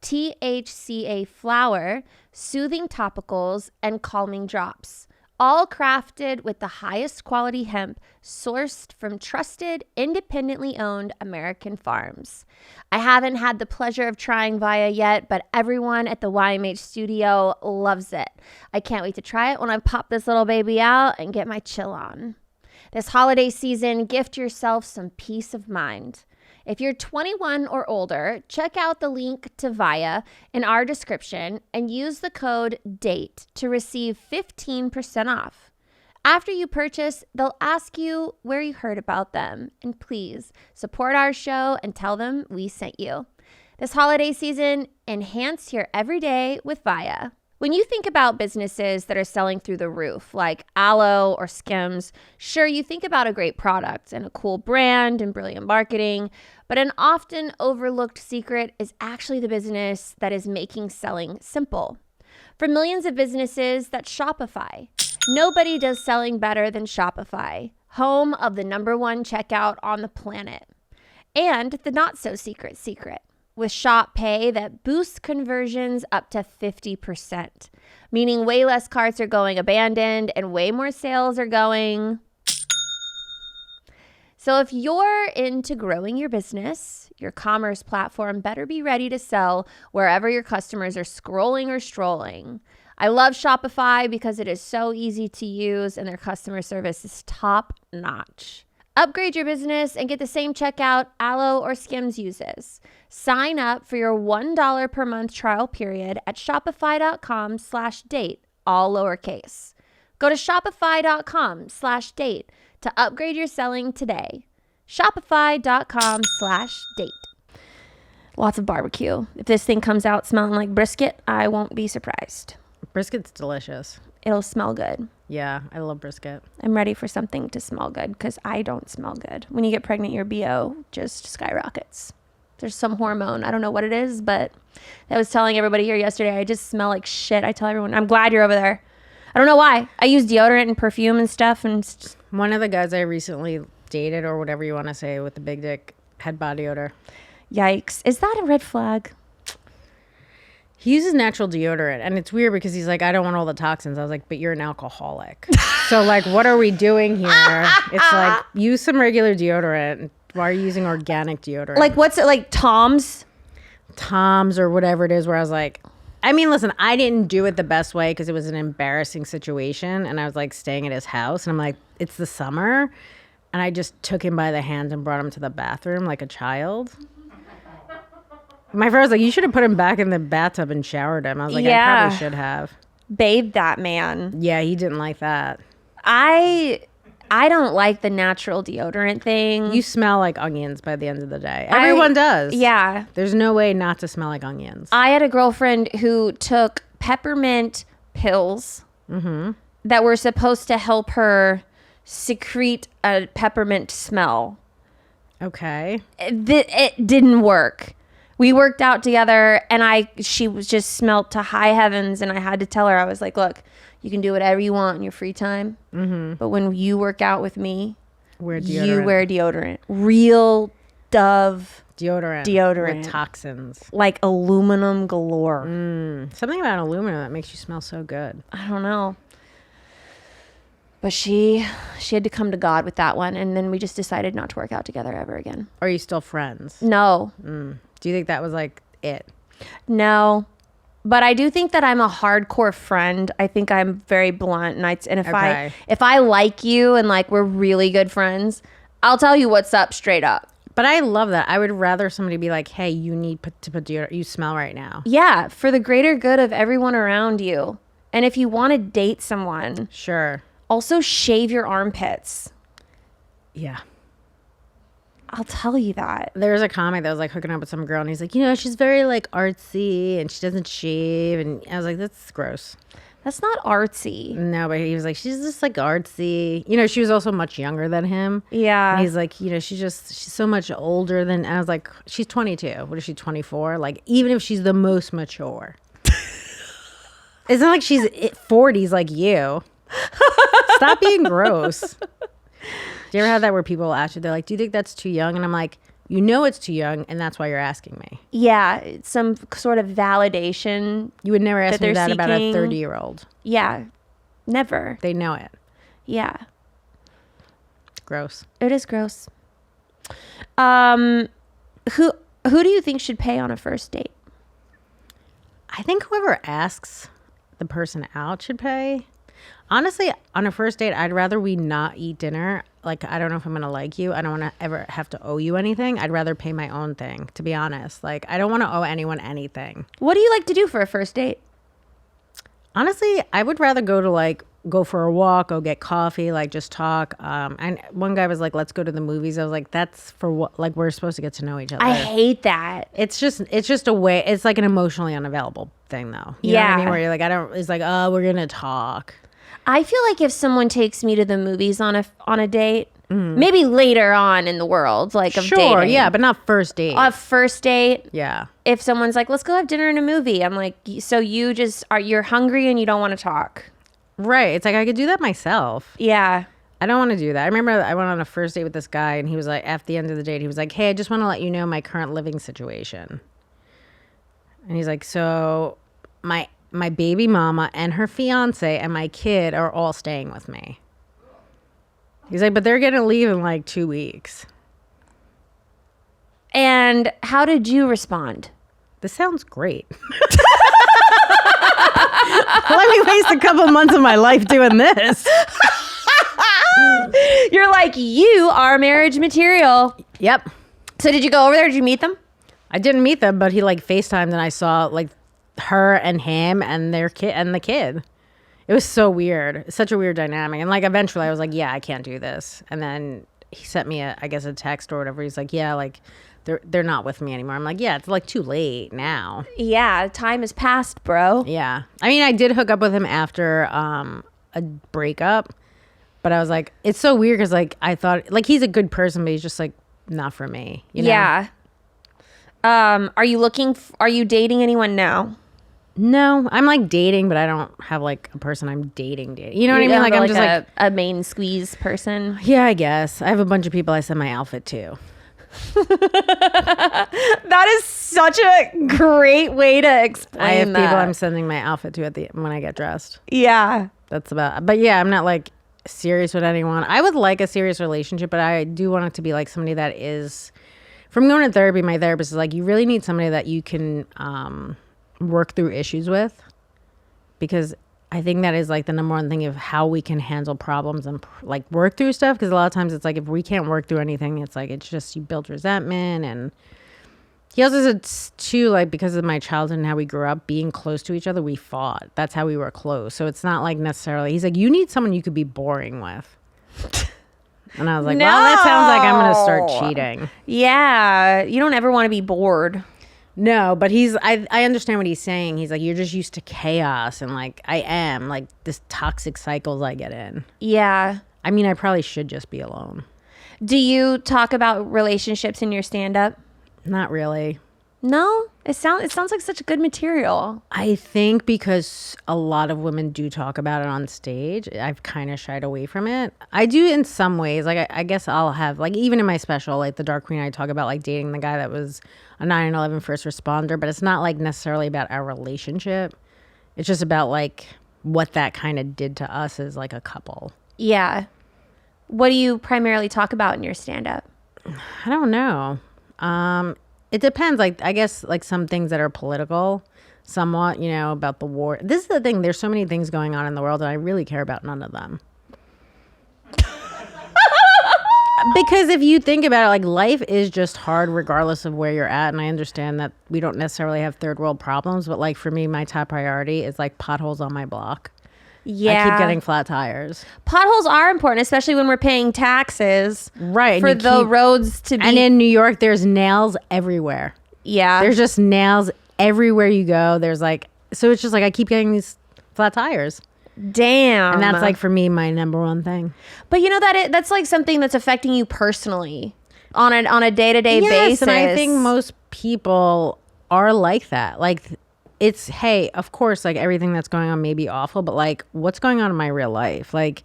S3: THCA flower, soothing topicals, and calming drops, all crafted with the highest quality hemp sourced from trusted, independently owned American farms. I haven't had the pleasure of trying Via yet, but everyone at the YMH studio loves it. I can't wait to try it when I pop this little baby out and get my chill on. This holiday season, gift yourself some peace of mind. If you're 21 or older, check out the link to Via in our description and use the code DATE to receive 15% off. After you purchase, they'll ask you where you heard about them. And please support our show and tell them we sent you. This holiday season, enhance your everyday with Via. When you think about businesses that are selling through the roof, like Aloe or Skims, sure, you think about a great product and a cool brand and brilliant marketing, but an often overlooked secret is actually the business that is making selling simple. For millions of businesses, that's Shopify. Nobody does selling better than Shopify, home of the #1 checkout on the planet. And the not-so-secret secret. With Shop Pay that boosts conversions up to 50%, meaning way less carts are going abandoned and way more sales are going. So if you're into growing your business, your commerce platform better be ready to sell wherever your customers are scrolling or strolling. I love Shopify because it is so easy to use and their customer service is top notch. Upgrade your business and get the same checkout Aloe or Skims uses. Sign up for your $1 per month trial period at shopify.com/date, all lowercase. Go to shopify.com/date to upgrade your selling today. Shopify.com/date. Lots of barbecue. If this thing comes out smelling like brisket, I won't be surprised.
S4: Brisket's delicious.
S3: It'll smell good.
S4: Yeah, I love brisket.
S3: I'm ready for something to smell good because I don't smell good. When you get pregnant, your BO just skyrockets. There's some hormone. I don't know what it is, but I was telling everybody here yesterday, I just smell like shit. I tell everyone, I'm glad you're over there. I don't know why. I use deodorant and perfume and stuff. And it's just,
S4: One of the guys I recently dated, or whatever you want to say, with the big dick, had body odor.
S3: yikes. Is that a red flag?
S4: He uses natural deodorant, and it's weird because he's like, I don't want all the toxins. I was like, but you're an alcoholic. So, like, what are we doing here? It's like, use some regular deodorant. Why are you using organic deodorant?
S3: Like, what's it, like Tom's?
S4: Tom's or whatever it is, where I was like, I mean, listen, I didn't do it the best way because it was an embarrassing situation, and I was like staying at his house, and I'm like, it's the summer, and I just took him by the hand and brought him to the bathroom like a child. My friend was like, you should have put him back in the bathtub and showered him. I was like, I
S3: Yeah.
S4: probably should have.
S3: Bathe that man.
S4: Yeah, he didn't like that.
S3: I don't like the natural deodorant thing.
S4: You smell like onions by the end of the day. Everyone does.
S3: Yeah.
S4: There's no way not to smell like onions.
S3: I had a girlfriend who took peppermint pills that were supposed to help her secrete a peppermint smell.
S4: Okay.
S3: It didn't work. We worked out together and she was just smelled to high heavens, and I had to tell her, I was like, look, you can do whatever you want in your free time. But when you work out with me,
S4: Wear deodorant.
S3: you wear deodorant. Real Dove
S4: Deodorant. With toxins.
S3: like aluminum galore.
S4: Something about aluminum that makes you smell so good.
S3: I don't know. But she had to come to God with that one, and then we just decided not to work out together ever again.
S4: Are you still friends?
S3: No.
S4: Do you think that was like it?
S3: No. But I do think that I'm a hardcore friend. I think I'm very blunt, and
S4: Okay.
S3: if I like you and like we're really good friends, I'll tell you what's up straight up.
S4: But I love that. I would rather somebody be like, hey, you need to put deodorant. You smell right now.
S3: Yeah, for the greater good of everyone around you. And if you want to date someone,
S4: Sure.
S3: also shave your armpits.
S4: Yeah.
S3: I'll tell you that.
S4: There was a comic that was like hooking up with some girl, and he's like, she's very like artsy and she doesn't shave. And I was like, that's gross.
S3: That's not artsy.
S4: No, but he was like, she's just like artsy. She was also much younger than him.
S3: Yeah.
S4: And he's like, she's so much older than, I was like, she's 22. What is she, 24? Like, even if she's the most mature. It's not like she's 40s like you. Stop being gross. Do you ever have that where people ask you, they're like, do you think that's too young? And I'm like, it's too young, and that's why you're asking me.
S3: Yeah, it's some sort of validation.
S4: You would never ask
S3: That
S4: me
S3: they're
S4: that about a
S3: seeking.
S4: 30-year-old.
S3: Yeah, never.
S4: They know it.
S3: Yeah,
S4: Gross.
S3: it is gross. Who do you think should pay on a first date?
S4: I think whoever asks the person out should pay. Honestly, on a first date, I'd rather we not eat dinner. Like, I don't know if I'm going to like you. I don't want to ever have to owe you anything. I'd rather pay my own thing, to be honest. Like, I don't want to owe anyone anything.
S3: What do you like to do for a first date?
S4: Honestly, I would rather go to like go for a walk, go get coffee, like just talk. And one guy was like, let's go to the movies. I was like, that's for what? Like, we're supposed to get to know each other.
S3: I hate that.
S4: It's just a way. It's like an emotionally unavailable thing, though. You know what I mean? Where you're like, it's like, oh, we're gonna talk.
S3: I feel like if someone takes me to the movies on a date, maybe later on in the world, like of
S4: Sure,
S3: dating.
S4: yeah, but not first date.
S3: A first date.
S4: Yeah.
S3: If someone's like, let's go have dinner and a movie, I'm like, so you're hungry and you don't want to talk.
S4: Right. It's like I could do that myself.
S3: Yeah.
S4: I don't want to do that. I remember I went on a first date with this guy, and he was like, at the end of the date, he was like, hey, I just want to let you know my current living situation. And he's like, so my baby mama and her fiance and my kid are all staying with me. He's like, but they're going to leave in like 2 weeks.
S3: And how did you respond?
S4: This sounds great. Let me waste a couple months of my life doing this.
S3: You're like, you are marriage material.
S4: Yep.
S3: So did you go over there? Did you meet them?
S4: I didn't meet them, but he like FaceTimed, and I saw like her and him and their kid and the kid. It was so weird. Such a weird dynamic. And like eventually I was like, yeah, I can't do this. And then he sent me a text or whatever. He's like, yeah, like they're not with me anymore. I'm like, yeah, it's like too late now.
S3: Yeah, time has passed, bro.
S4: Yeah. I mean, I did hook up with him after a breakup, but I was like, it's so weird because like I thought like he's a good person, but he's just like not for me. You know?
S3: Yeah. Are you dating anyone now?
S4: No, I'm like dating, but I don't have like a person I'm dating. You know what I mean? Like I'm just like
S3: a main squeeze person.
S4: Yeah, I guess. I have a bunch of people I send my outfit to.
S3: That is such a great way to explain
S4: I have
S3: that.
S4: people I'm sending my outfit to when I get dressed.
S3: Yeah.
S4: That's about. But yeah, I'm not like serious with anyone. I would like a serious relationship, but I do want it to be like somebody that is. From going to therapy, my therapist is like, you really need somebody that you can work through issues with, because I think that is like the number one thing of how we can handle problems and like work through stuff. Because a lot of times it's like if we can't work through anything, it's like it's just you build resentment. And he also said too, like because of my childhood and how we grew up being close to each other, we fought. That's how we were close. So it's not like necessarily. He's like, you need someone you could be boring with. And I was like,
S3: No.
S4: well, that sounds like I'm going to start cheating.
S3: Yeah. You don't ever want to be bored.
S4: No, but I understand what he's saying. He's like, you're just used to chaos. And like, I am like this toxic cycles I get in.
S3: Yeah.
S4: I mean, I probably should just be alone.
S3: Do you talk about relationships in your stand-up?
S4: Not really.
S3: No? It sounds like such good material.
S4: I think because a lot of women do talk about it on stage, I've kind of shied away from it. I do in some ways. Like, I guess I'll have, like, even in my special, like, The Dark Queen, I talk about, like, dating the guy that was a 9/11 first responder. But it's not, like, necessarily about our relationship. It's just about, like, what that kind of did to us as, like, a couple.
S3: Yeah. What do you primarily talk about in your stand-up?
S4: I don't know. It depends. Like, I guess, like, some things that are political, somewhat, you know, about the war. This is the thing. There's so many things going on in the world, and I really care about none of them. Because if you think about it, like, life is just hard regardless of where you're at. And I understand that we don't necessarily have third world problems. But, like, for me, my top priority is, like, potholes on my block.
S3: Yeah.
S4: I keep getting flat tires.
S3: Potholes are important, especially when we're paying taxes.
S4: Right.
S3: For the roads to be.
S4: And in New York, there's nails everywhere.
S3: Yeah.
S4: There's just nails everywhere you go. There's like, so it's just like I keep getting these flat tires.
S3: Damn.
S4: And that's like for me my number one thing.
S3: But you know that's like something that's affecting you personally on a day-to-day basis.
S4: And I think most people are like that. Like it's, hey, of course, like everything that's going on may be awful, but like what's going on in my real life? Like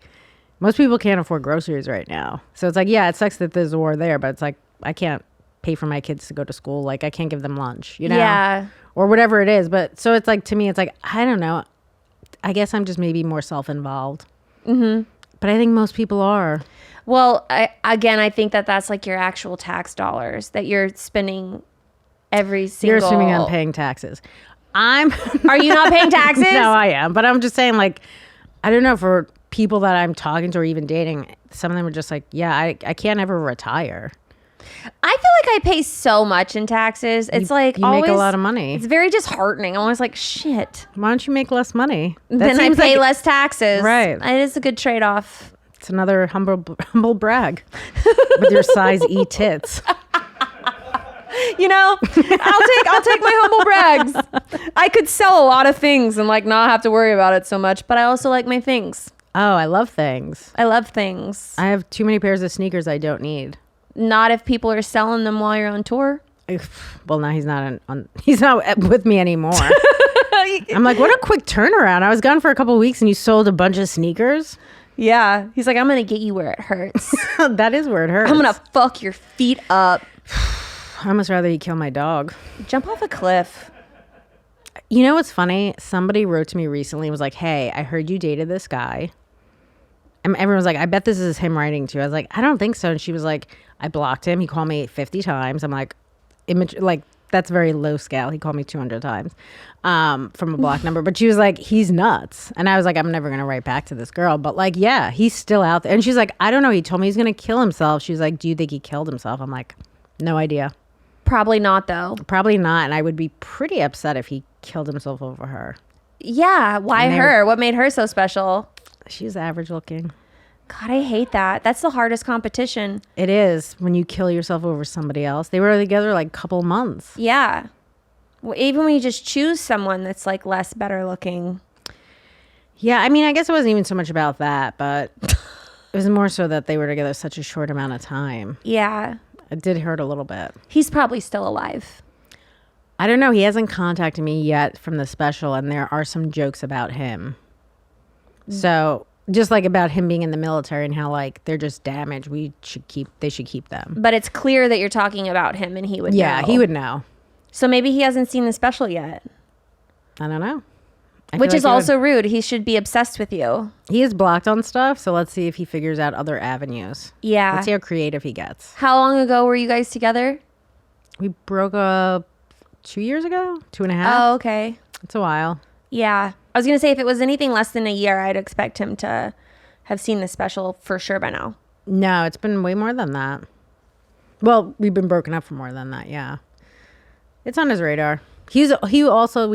S4: most people can't afford groceries right now. So it's like, yeah, it sucks that there's a war there, but it's like I can't pay for my kids to go to school. Like I can't give them lunch, you know?
S3: Yeah.
S4: Or whatever it is. But so it's like, to me, it's like, I don't know. I guess I'm just maybe more self-involved. Mm-hmm. But I think most people are.
S3: Well, I think that's like your actual tax dollars that you're spending every single...
S4: You're assuming I'm paying taxes.
S3: Are you not paying taxes?
S4: No, I am. But I'm just saying, like, I don't know, for people that I'm talking to or even dating, some of them are just like, yeah, I can't ever retire.
S3: I feel like I pay so much in taxes. It's like
S4: you
S3: always,
S4: make a lot of money.
S3: It's very disheartening. I'm always like, shit.
S4: Why don't you make less money?
S3: Then I pay less taxes.
S4: Right.
S3: It is a good trade-off.
S4: It's another humble brag with your size E tits.
S3: You know, I'll take my humble brags. I could sell a lot of things and like not have to worry about it so much, but I also like my things.
S4: Oh, I love things.
S3: I love things.
S4: I have too many pairs of sneakers I don't need.
S3: Not if people are selling them while you're on tour.
S4: Well, now he's not he's not with me anymore. I'm like, what a quick turnaround. I was gone for a couple of weeks and you sold a bunch of sneakers.
S3: Yeah. He's like, I'm going to get you where it hurts.
S4: That is where it hurts.
S3: I'm going to fuck your feet up.
S4: I'd almost rather you kill my dog.
S3: Jump off a cliff.
S4: You know what's funny? Somebody wrote to me recently and was like, hey, I heard you dated this guy. And everyone was like, I bet this is him writing to you. I was like, I don't think so. And she was like, I blocked him. He called me 50 times. I'm like, that's very low scale. He called me 200 times from a block number. But she was like, he's nuts. And I was like, I'm never going to write back to this girl. But like, yeah, he's still out there. And she's like, I don't know. He told me he's going to kill himself. She was like, do you think he killed himself? I'm like, no idea.
S3: Probably not, though.
S4: Probably not. And I would be pretty upset if he killed himself over her.
S3: Yeah. Why her? What made her so special?
S4: She's average looking.
S3: God, I hate that. That's the hardest competition.
S4: It is when you kill yourself over somebody else. They were together like a couple months.
S3: Yeah. Well, even when you just choose someone that's like less better looking.
S4: Yeah, I mean, I guess it wasn't even so much about that, but it was more so that they were together such a short amount of time.
S3: Yeah.
S4: It did hurt a little bit.
S3: He's probably still alive.
S4: I don't know. He hasn't contacted me yet from the special, and there are some jokes about him. So just like about him being in the military and how like they're just damaged. They should keep them.
S3: But it's clear that you're talking about him and he would know.
S4: Yeah, he would know.
S3: So maybe he hasn't seen the special yet.
S4: I don't know.
S3: Which is also rude. He should be obsessed with you.
S4: He is blocked on stuff, so let's see if he figures out other avenues.
S3: Yeah.
S4: Let's see how creative he gets.
S3: How long ago were you guys together?
S4: We broke up 2 years ago, 2.5.
S3: Oh, okay.
S4: It's a while.
S3: Yeah. I was going to say, if it was anything less than a year, I'd expect him to have seen the special for sure by now.
S4: No, it's been way more than that. Well, we've been broken up for more than that, yeah. It's on his radar. We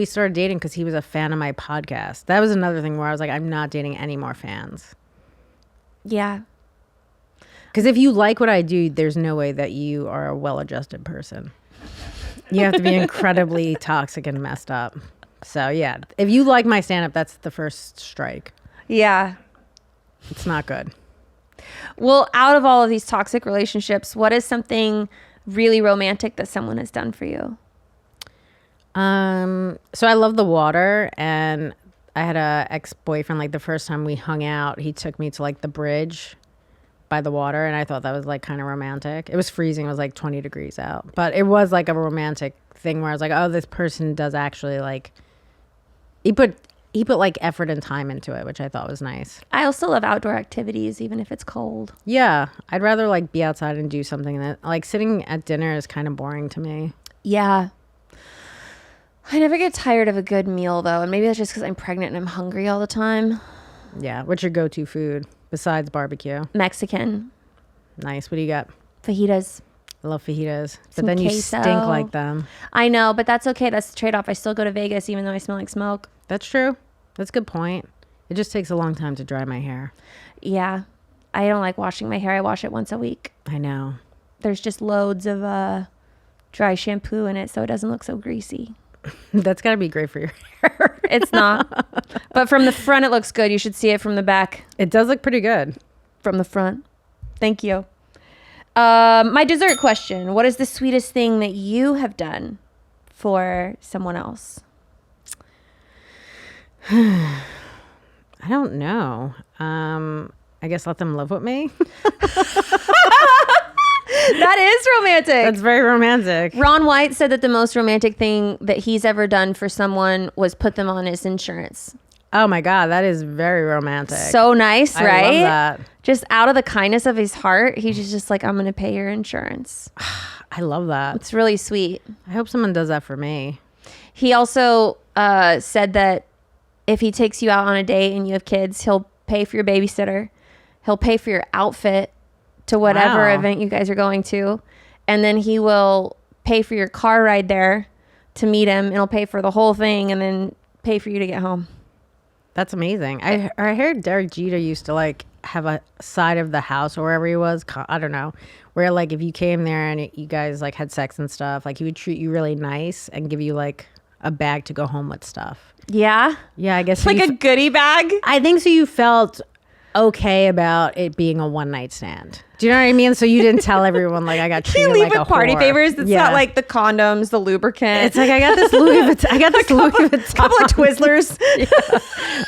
S4: started dating because he was a fan of my podcast. That was another thing where I was like, I'm not dating any more fans.
S3: Yeah.
S4: Because if you like what I do, there's no way that you are a well-adjusted person. You have to be incredibly toxic and messed up. So, yeah, if you like my stand-up, that's the first strike.
S3: Yeah.
S4: It's not good.
S3: Well, out of all of these toxic relationships, what is something really romantic that someone has done for you?
S4: So I love the water, and I had a ex-boyfriend, like the first time we hung out, he took me to like the bridge by the water, and I thought that was like kind of romantic. It was freezing. It was like 20 degrees out, but it was like a romantic thing where I was like, oh, this person does actually like, he put like effort and time into it, which I thought was nice.
S3: I also love outdoor activities, even if it's cold.
S4: Yeah. I'd rather like be outside and do something that like sitting at dinner is kind of boring to me.
S3: Yeah. I never get tired of a good meal though. And maybe that's just because I'm pregnant and I'm hungry all the time.
S4: Yeah. What's your go-to food besides barbecue?
S3: Mexican.
S4: Nice. What do you got?
S3: Fajitas.
S4: I love fajitas.
S3: Some
S4: But then you
S3: queso.
S4: stink like them.
S3: I know, but that's okay. That's the trade-off. I still go to Vegas even though I smell like smoke.
S4: That's true. That's a good point. It just takes a long time to dry my hair.
S3: Yeah. I don't like washing my hair. I wash it once a week.
S4: I know.
S3: There's just loads of dry shampoo in it so it doesn't look so greasy.
S4: That's got to be great for your hair.
S3: It's not. But from the front, it looks good. You should see it from the back.
S4: It does look pretty good.
S3: From the front. Thank you. My dessert question. What is the sweetest thing that you have done for someone else?
S4: I don't know. I guess let them live with me.
S3: That is romantic.
S4: That's very romantic.
S3: Ron White said that the most romantic thing that he's ever done for someone was put them on his insurance.
S4: Oh my God, that is very romantic.
S3: So nice, right?
S4: I love that.
S3: Just out of the kindness of his heart, he's just like, I'm going to pay your insurance.
S4: I love that.
S3: It's really sweet.
S4: I hope someone does that for me.
S3: He also said that if he takes you out on a date and you have kids, he'll pay for your babysitter. He'll pay for your outfit to whatever
S4: Wow.
S3: event you guys are going to. and then he will pay for your car ride there to meet him, and he'll pay for the whole thing and then pay for you to get home.
S4: That's amazing. I heard Derek Jeter used to like have a side of the house or wherever he was, I don't know, where like if you came there and you guys like had sex and stuff, like he would treat you really nice and give you like a bag to go home with stuff.
S3: Yeah?
S4: Yeah, I guess.
S3: Like a goodie bag?
S4: I think so. You felt okay about it being a one night stand. Do you know what I mean? So you didn't tell everyone like I got treated
S3: You leave
S4: like a
S3: with party
S4: whore.
S3: favors. It's
S4: Yeah.
S3: not like the condoms, the lubricant.
S4: It's like I got this Louis Vuitton. I got this Louis Vuitton.
S3: couple of Twizzlers.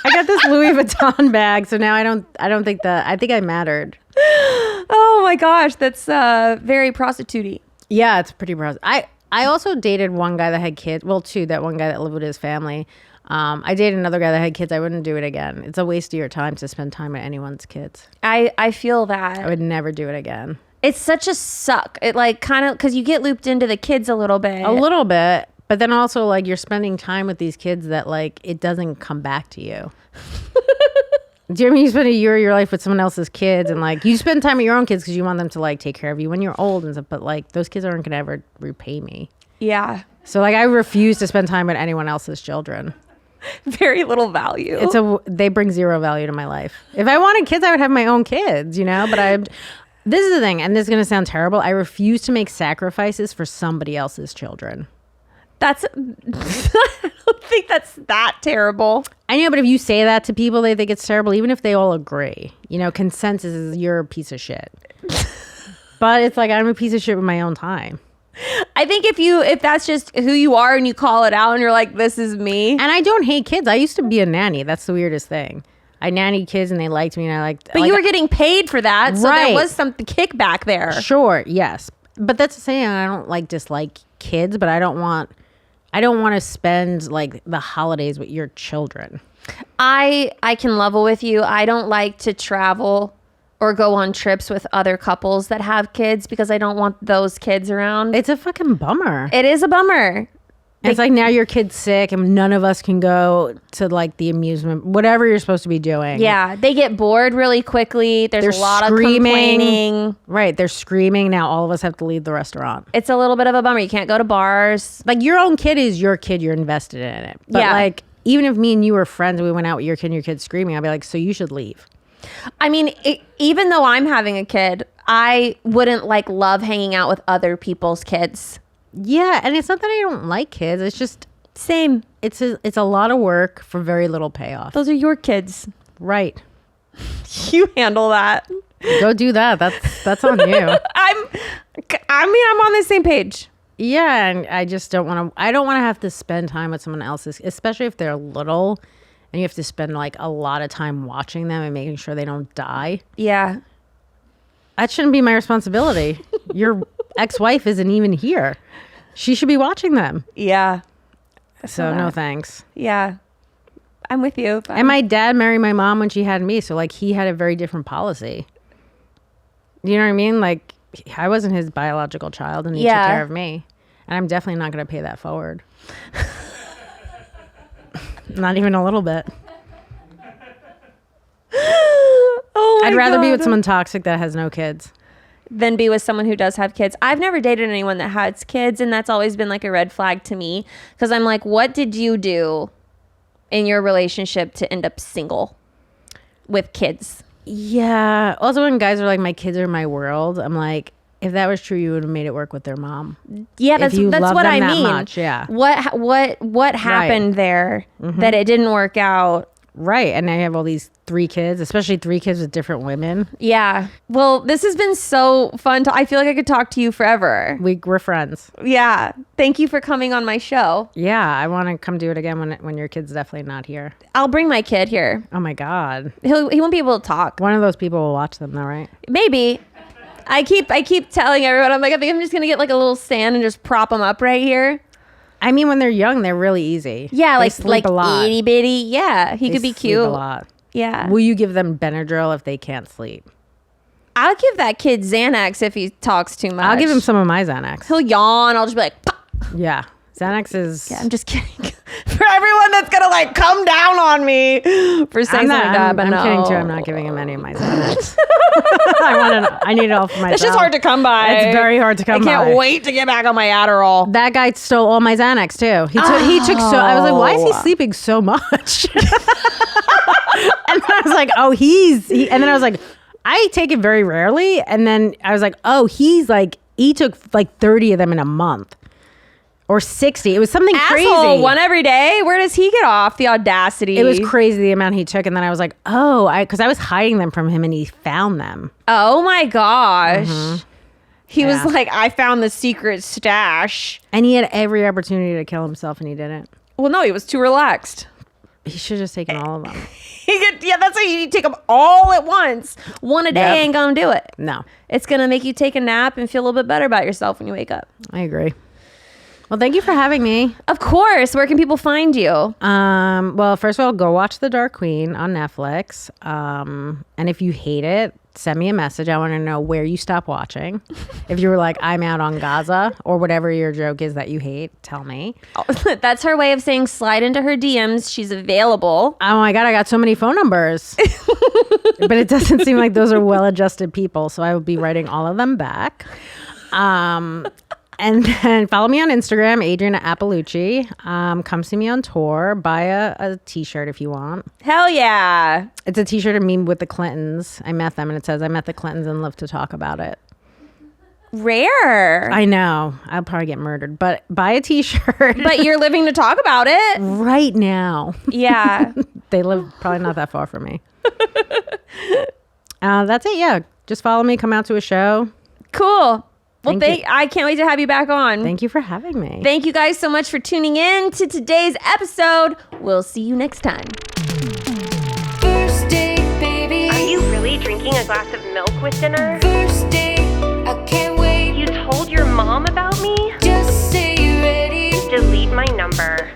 S4: I got this Louis Vuitton bag. So now I don't think that. I think I mattered.
S3: Oh my gosh, that's very prostitute-y.
S4: Yeah, it's pretty gross. I also dated one guy that had kids. Well, two. That one guy that lived with his family. I dated another guy that had kids. I wouldn't do it again. It's a waste of your time to spend time with anyone's kids.
S3: I feel that.
S4: I would never do it again.
S3: It's such a suck. It like kind of, because you get looped into the kids a little bit.
S4: A little bit. But then also like you're spending time with these kids that like it doesn't come back to you. Do you know what I mean? You spend a year of your life with someone else's kids and like you spend time with your own kids because you want them to like take care of you when you're old and stuff. But like those kids aren't going to ever repay me.
S3: Yeah.
S4: So like I refuse to spend time with anyone else's children.
S3: Very little value.
S4: They bring zero value to my life. If I wanted kids, I would have my own kids, you know, but this is the thing, and this is going to sound terrible. I refuse to make sacrifices for somebody else's children.
S3: That's, I don't think that's that terrible.
S4: I know, but if you say that to people, they think it's terrible, even if they all agree. You know, consensus is you're a piece of shit. But it's like I'm a piece of shit with my own time.
S3: I think if that's just who you are and you call it out and you're like, this is me.
S4: And I don't hate kids. I used to be a nanny. That's the weirdest thing. I nannied kids and they liked me and I liked.
S3: But you were getting paid for that, so
S4: Right.
S3: there was some kickback there.
S4: Sure, yes, but that's the saying. I don't like dislike kids, but I don't want to spend like the holidays with your children.
S3: I can level with you. I don't like to travel or go on trips with other couples that have kids because I don't want those kids around.
S4: It's a fucking bummer.
S3: It is a bummer.
S4: It's like now your kid's sick and none of us can go to like the amusement, whatever you're supposed to be doing.
S3: Yeah, they get bored really quickly. There's
S4: They're
S3: a lot
S4: screaming.
S3: of complaining.
S4: Right, they're screaming. Now all of us have to leave the restaurant.
S3: It's a little bit of a bummer. You can't go to bars.
S4: Like your own kid is your kid. You're invested in it. But
S3: Yeah.
S4: like even if me and you were friends and we went out with your kid and your kid's screaming, I'd be like, so you should leave.
S3: I mean, even though I'm having a kid, I wouldn't like love hanging out with other people's kids.
S4: Yeah, and it's not that I don't like kids. It's just
S3: Same.
S4: it's a lot of work for very little payoff.
S3: Those are your kids.
S4: Right.
S3: You handle that.
S4: Go do that. That's on you.
S3: I'm on the same page.
S4: Yeah, and I just don't want to. I don't want to have to spend time with someone else's, especially if they're little, and you have to spend like a lot of time watching them and making sure they don't die.
S3: Yeah.
S4: That shouldn't be my responsibility. Your ex-wife isn't even here. She should be watching them.
S3: Yeah.
S4: So no thanks.
S3: Yeah. I'm with you.
S4: And my dad married my mom when she had me, so like he had a very different policy. You know what I mean? Like I wasn't his biological child, and he took care of me. And I'm definitely not going to pay that forward. Not even a little bit.
S3: Oh my
S4: I'd rather be
S3: God.
S4: with someone toxic that has no kids.
S3: Than be with someone who does have kids. I've never dated anyone that has kids, and that's always been like a red flag to me because I'm like, what did you do in your relationship to end up single with kids?
S4: Yeah. Also, when guys are like, my kids are my world, I'm like, if that was true, you would have made it work with their mom.
S3: Yeah,
S4: If
S3: that's
S4: you love
S3: what
S4: them
S3: I
S4: that
S3: mean.
S4: much, yeah.
S3: What happened there that it didn't work out?
S4: Right. And now you have all these 3 kids, especially 3 kids with different women.
S3: Yeah. Well, this has been so fun. I feel like I could talk to you forever.
S4: We're friends.
S3: Yeah. Thank you for coming on my show.
S4: Yeah. I want to come do it again when your kid's definitely not here.
S3: I'll bring my kid here.
S4: Oh my God.
S3: He won't be able to talk.
S4: One of those people will watch them though, right?
S3: Maybe. I keep telling everyone, I'm like, I think I'm just going to get like a little stand and just prop them up right here.
S4: I mean, when they're young, they're really easy.
S3: Yeah,
S4: They
S3: like
S4: sleep a lot.
S3: itty bitty. Yeah, he
S4: They
S3: could be
S4: sleep
S3: cute.
S4: a lot.
S3: Yeah.
S4: Will you give them Benadryl if they can't sleep?
S3: I'll give that kid Xanax if he talks too much.
S4: I'll give him some of my Xanax.
S3: He'll yawn. I'll just be like, "Pah."
S4: Yeah. Xanax is...
S3: Yeah, I'm just kidding. for everyone that's gonna like come down on me for saying something like that. But
S4: I'm
S3: no.
S4: kidding too. I'm not giving him any of my Xanax. I need it all for myself.
S3: It's just hard to come by.
S4: It's very hard to come by.
S3: I can't wait to get back on my Adderall.
S4: That guy stole all my Xanax too. He took so. I was like, why is he sleeping so much? And then I was like, oh, and then I was like, I take it very rarely. And then I was like, oh, he took like 30 of them in a month. Or 60. It was something crazy.
S3: One every day? Where does he get off? The audacity.
S4: It was crazy the amount he took. And then I was like, because I was hiding them from him and he found them.
S3: Oh my gosh. He was like, I found the secret stash.
S4: And he had every opportunity to kill himself and he didn't.
S3: Well, no, he was too relaxed.
S4: He should have just taken all of them.
S3: That's why you need to take them all at once. One a day ain't gonna do it.
S4: No.
S3: It's gonna make you take a nap and feel a little bit better about yourself when you wake up.
S4: I agree. Well, thank you for having me.
S3: Of course. Where can people find you?
S4: Well, first of all, go watch The Dark Queen on Netflix. And if you hate it, send me a message. I want to know where you stop watching. If you were like, I'm out on Gaza or whatever your joke is that you hate, tell me.
S3: That's her way of saying slide into her DMs. She's available.
S4: Oh my God, I got so many phone numbers. But it doesn't seem like those are well-adjusted people. So I will be writing all of them back. And then follow me on Instagram, Adrienne Iapalucci. Come see me on tour. Buy a t-shirt if you want.
S3: Hell yeah.
S4: It's a t-shirt of me with the Clintons. I met them and it says, I met the Clintons and live to talk about it.
S3: Rare.
S4: I know. I'll probably get murdered. But buy a t-shirt.
S3: But you're living to talk about it.
S4: Right now.
S3: Yeah.
S4: They live probably not that far from me. That's it. Yeah. Just follow me. Come out to a show.
S3: Cool. Well,
S4: Thank you.
S3: I can't wait to have you back on.
S4: Thank you for having me.
S3: Thank you guys so much for tuning in to today's episode. We'll see you next time.
S2: First date, baby.
S1: Are you really drinking a glass of milk with dinner?
S2: First date, I can't wait.
S1: You told your mom about me?
S2: Just say you're ready.
S1: Delete my number.